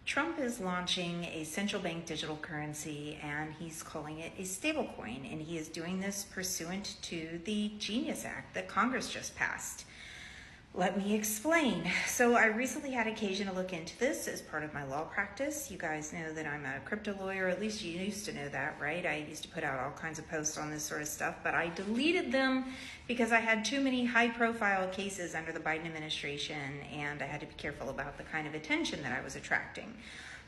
Trump is launching a central bank digital currency and he's calling it a stablecoin, and he is doing this pursuant to the Genius Act that Congress just passed. Let me explain. So I recently had occasion to look into this as part of my law practice. You guys know that I'm a crypto lawyer, at least you used to know that, right? I used to put out all kinds of posts on this sort of stuff, but I deleted them because I had too many high profile cases under the Biden administration, and I had to be careful about the kind of attention that I was attracting.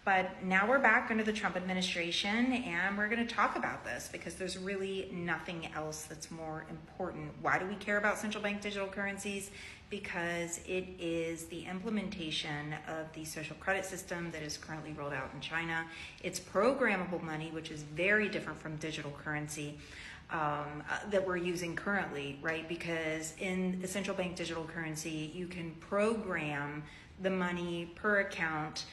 But now we're back under the Trump administration, and we're going to talk about this because there's really nothing else that's more important. Why do we care about central bank digital currencies? Because it is the implementation of the social credit system that is currently rolled out in China. It's programmable money, which is very different from digital currency that we're using currently, right? Because in the central bank digital currency, you can program the money per account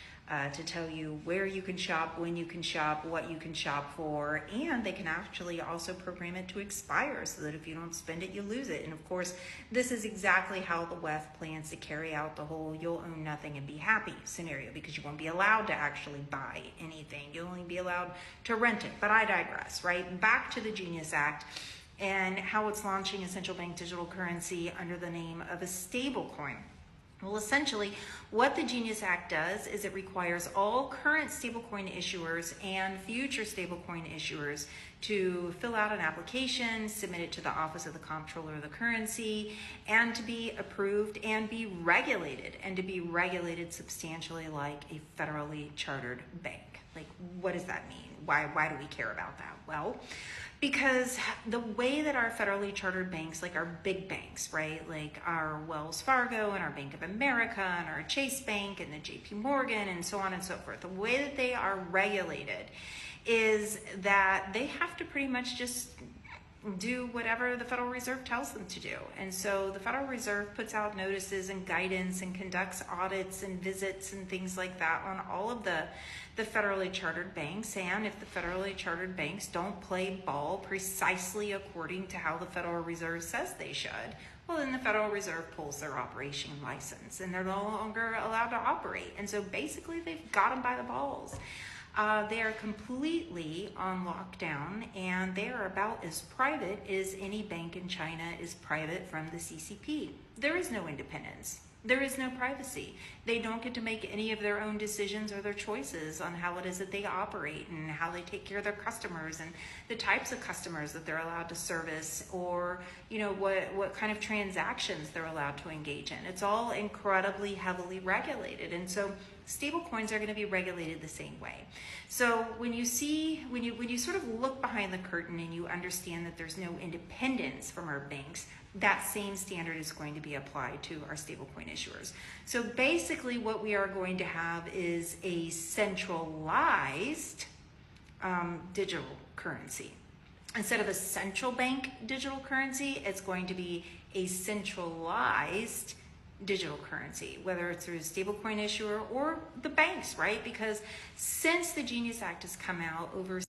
to tell you where you can shop, when you can shop, what you can shop for, and they can actually also program it to expire so that if you don't spend it, you lose it. And of course, this is exactly how the WEF plans to carry out the whole you'll own nothing and be happy scenario, because you won't be allowed to actually buy anything. You'll only be allowed to rent it. But I digress, right? Back to the Genius Act and how it's launching a central bank digital currency under the name of a stable coin. Well, essentially, what the Genius Act does is it requires all current stablecoin issuers and future stablecoin issuers to fill out an application, submit it to the Office of the Comptroller of the Currency, and to be approved and be regulated, and to be regulated substantially like a federally chartered bank. Like, what does that mean? Why do we care about that? Well, because the way that our federally chartered banks, like our big banks, right, like our Wells Fargo and our Bank of America and our Chase Bank and the JP Morgan and so on and so forth, the way that they are regulated is that they have to pretty much just do whatever the Federal Reserve tells them to do. And so the Federal Reserve puts out notices and guidance and conducts audits and visits and things like that on all of the federally chartered banks. And if the federally chartered banks don't play ball precisely according to how the Federal Reserve says they should, well, then the Federal Reserve pulls their operation license and they're no longer allowed to operate. And so basically they've got them by the balls. They are completely on lockdown, and they are about as private as any bank in China is private from the CCP. There is no independence. There is no privacy. They don't get to make any of their own decisions or their choices on how it is that they operate and how they take care of their customers and the types of customers that they're allowed to service, or what kind of transactions they're allowed to engage in. It's all incredibly heavily regulated, and so stable coins are going to be regulated the same way. So when you sort of look behind the curtain and you understand that there's no independence from our banks, that same standard is going to be applied to our stablecoin issuers. So basically what we are going to have is a centralized digital currency. Instead of a central bank digital currency, it's going to be a centralized digital currency, whether it's through a stablecoin issuer or the banks, right? Because since the Genius Act has come out, over